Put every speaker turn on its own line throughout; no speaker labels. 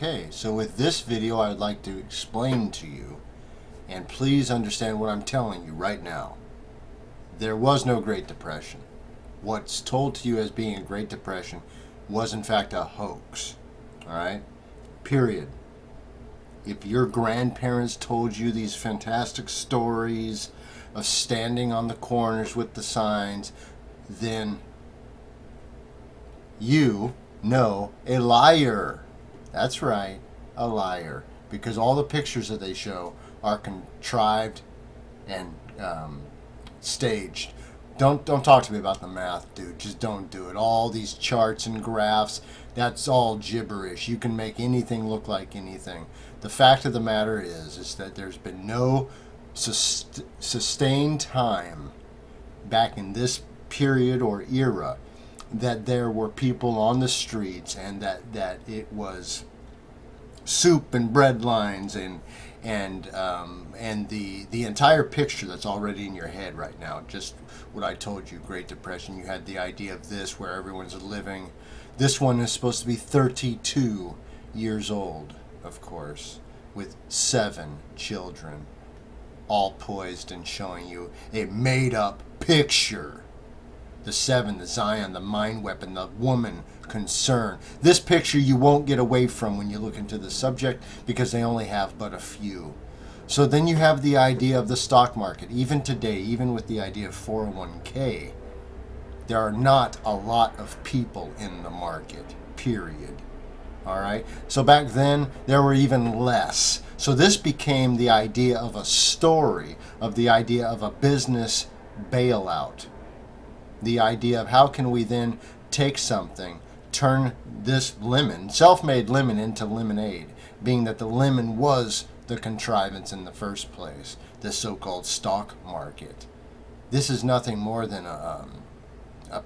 Okay, so with this video I'd like to explain to you, and please understand what I'm telling you right now. There was no Great Depression. What's told to you as being a Great Depression was in fact a hoax. Alright? Period. If your grandparents told you these fantastic stories of standing on the corners with the signs, then you know a liar. That's right, a liar. Because all the pictures that they show are contrived and staged. Don't talk to me about the math, dude. Just don't do it. All these charts and graphs, that's all gibberish. You can make anything look like anything. The fact of the matter is that there's been no sustained time back in this period or era that there were people on the streets and that it was soup and bread lines and the entire picture that's already in your head right now. Just what I told you, Great Depression. You had the idea of this where everyone's living. This one is supposed to be 32 years old, of course, with 7 children, all poised and showing you a made-up picture. The 7, the Zion, the mind weapon, the woman concern. This picture you won't get away from when you look into the subject because they only have but a few. So then you have the idea of the stock market. Even today, even with the idea of 401k, there are not a lot of people in the market, period. Alright? So back then, there were even less. So this became the idea of a story, of the idea of a business bailout. The idea of how can we then take something, turn this lemon, self-made lemon, into lemonade, being that the lemon was the contrivance in the first place, the so-called stock market. This is nothing more than a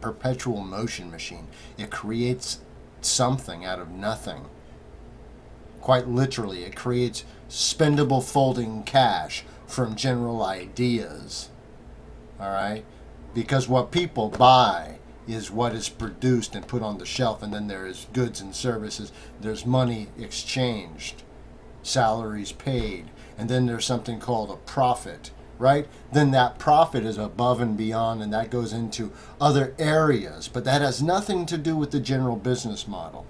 perpetual motion machine. It creates something out of nothing. Quite literally, it creates spendable folding cash from general ideas. All right? Because what people buy is what is produced and put on the shelf, and then there is goods and services. There's money exchanged, salaries paid, and then there's something called a profit, right? Then that profit is above and beyond, and that goes into other areas, but that has nothing to do with the general business model,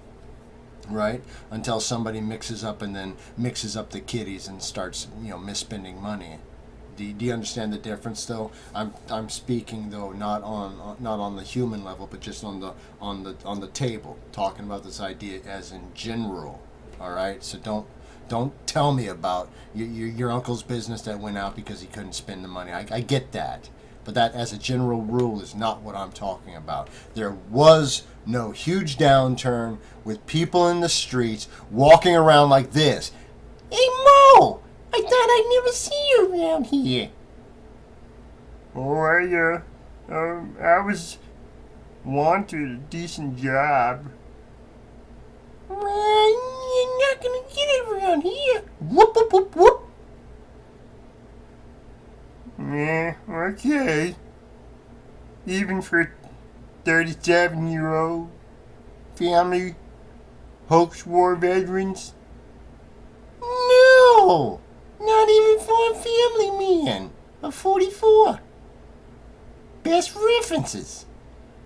right? Until somebody mixes up and then mixes up the kitties and starts, misspending money. Do you understand the difference, though? I'm speaking, though, not on the human level, but just on the table, talking about this idea as in general. All right. So don't tell me about your uncle's business that went out because he couldn't spend the money. I get that, but that as a general rule is not what I'm talking about. There was no huge downturn with people in the streets walking around like this. Hey, Mo! I thought I'd never see you around here.
Oh, I was wanted a decent job.
You're not gonna get it around here. Whoop, whoop, whoop, whoop.
Yeah, okay. Even for 37-year-old family hoax war veterans?
No! Not even for a family man of 44. Best references.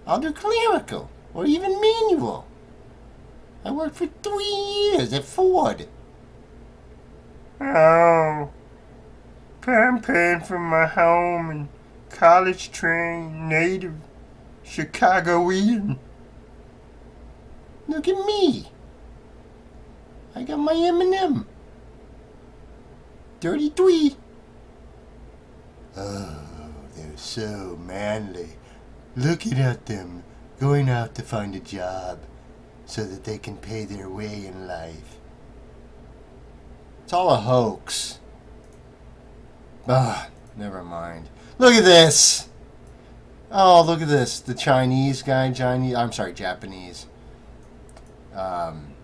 I'll do clerical or even manual. I worked for 3 years at Ford.
Oh, I'm paying for my home and college-trained native Chicagoan.
Look at me. I got my M&M. 33. Oh, they're so manly. Looking at them, going out to find a job so that they can pay their way in life. It's all a hoax. Never mind. Look at this. Oh, look at this. The Japanese.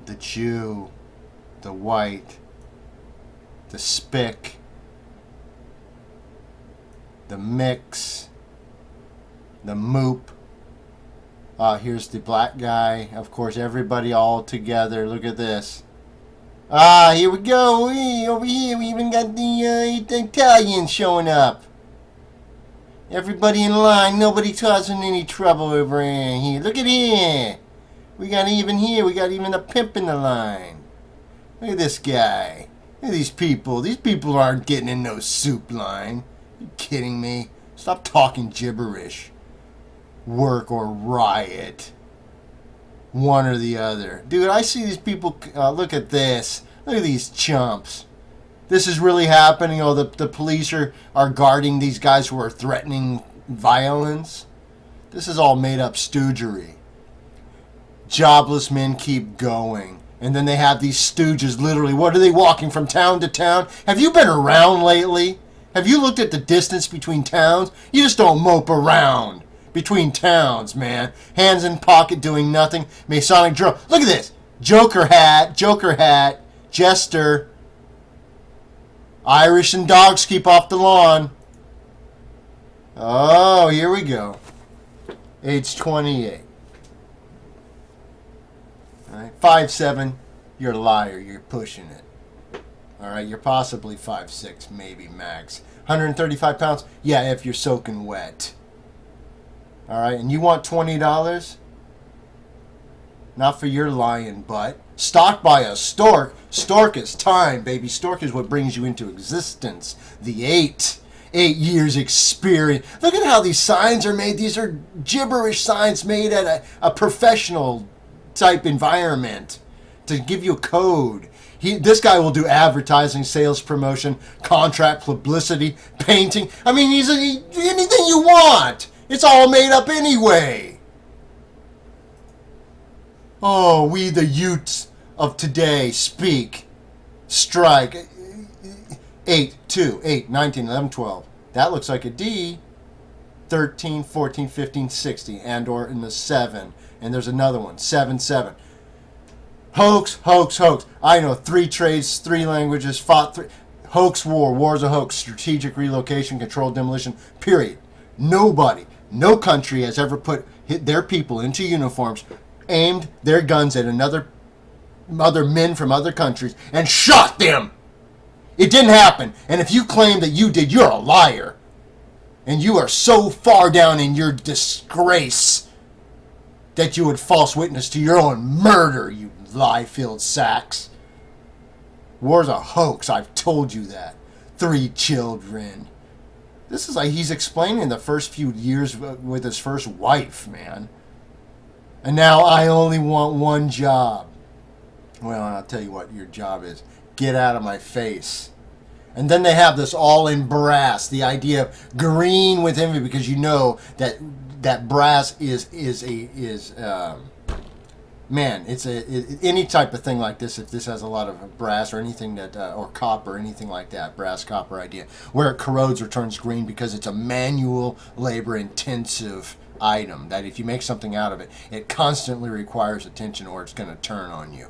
The Jew, the white, the spick, the mix, the moop. Here's the black guy. Of course, everybody all together. Look at this. Ah, here we go. Over here, we even got the Italians showing up. Everybody in line. Nobody causing any trouble over here. Look at here. We got even here. We got even a pimp in the line. Look at this guy. Look at these people. These people aren't getting in no soup line. You kidding me? Stop talking gibberish. Work or riot. One or the other. Dude, I see these people. Look at this. Look at these chumps. This is really happening. Oh, the police are guarding these guys who are threatening violence. This is all made up stoogery. Jobless men keep going. And then they have these stooges, literally. What are they walking from town to town? Have you been around lately? Have you looked at the distance between towns? You just don't mope around between towns, man. Hands in pocket doing nothing. Masonic drill. Look at this. Joker hat, jester. Irish and dogs keep off the lawn. Oh, here we go. Age 28. All right, 5'7", you're a liar. You're pushing it. All right, you're possibly 5'6", maybe max. 135 pounds? Yeah, if you're soaking wet. All right, and you want $20? Not for your lying butt. Stalked by a stork. Stork is time, baby. Stork is what brings you into existence. The 8 years experience. Look at how these signs are made. These are gibberish signs made at a professional type environment to give you a code. This guy will do advertising, sales promotion, contract publicity, painting. I mean, anything you want. It's all made up anyway. Oh, we the youths of today speak. Strike. 8, 2, 8, 19, 11, 12. That looks like a D. 13, 14, 15, 16. And or in the 7. And there's another one. 7, 7. Hoax, hoax, hoax. I know 3 trades, 3 languages, fought 3. Hoax war. War's a hoax. Strategic relocation, controlled demolition. Period. Nobody, no country has ever put their people into uniforms, aimed their guns at other men from other countries, and shot them. It didn't happen. And if you claim that you did, you're a liar. And you are so far down in your disgrace that you would false witness to your own murder, you lie-filled sacks. War's a hoax. I've told you that. 3 children. This is like he's explaining the first few years with his first wife, man. And now I only want one job. Well, I'll tell you what your job is. Get out of my face. And then they have this all in brass. The idea of green with envy, because you know that brass is any type of thing like this. If this has a lot of brass or anything that or copper, anything like that, brass copper idea, where it corrodes or turns green because it's a manual labor intensive item that if you make something out of it, it constantly requires attention or it's going to turn on you.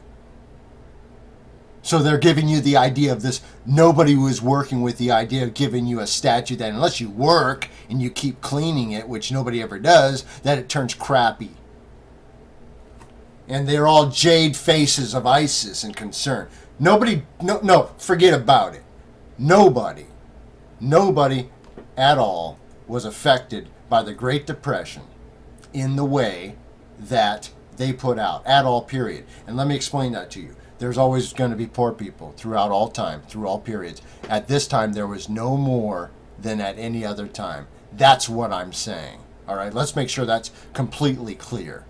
So they're giving you the idea of this. Nobody was working with the idea of giving you a statue that unless you work and you keep cleaning it, which nobody ever does, that it turns crappy. And they're all jade faces of ISIS and concern. No, forget about it. Nobody at all was affected by the Great Depression in the way that they put out, at all, period. And let me explain that to you. There's always going to be poor people throughout all time, through all periods. At this time, there was no more than at any other time. That's what I'm saying. All right, let's make sure that's completely clear.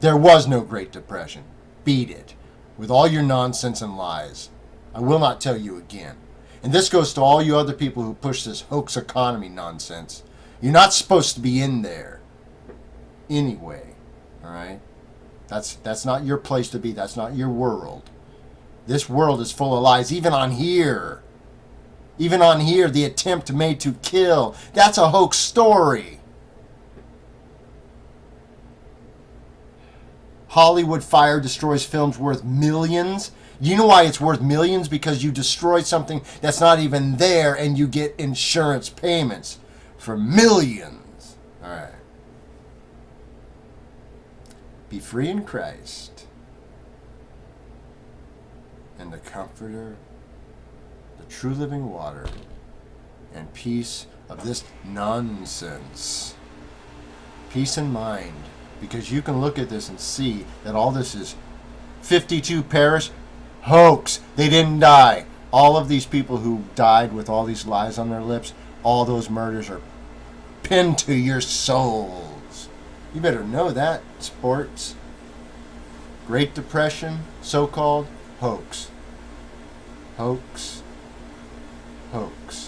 There was no Great Depression. Beat it. With all your nonsense and lies. I will not tell you again. And this goes to all you other people who push this hoax economy nonsense. You're not supposed to be in there. Anyway. All right? That's not your place to be. That's not your world. This world is full of lies. Even on here. Even on here, the attempt made to kill. That's a hoax story. Hollywood fire destroys films worth millions. You know why it's worth millions? Because you destroy something that's not even there and you get insurance payments for millions. All right. Be free in Christ. and the Comforter, the true living water, and peace of this nonsense. Peace in mind, because you can look at this and see that all this is 52 perish, hoax. They didn't die. All of these people who died with all these lies on their lips, all those murders are pinned to your souls. You better know that, sports. Great Depression, so-called, hoax. Hoax. Hoax.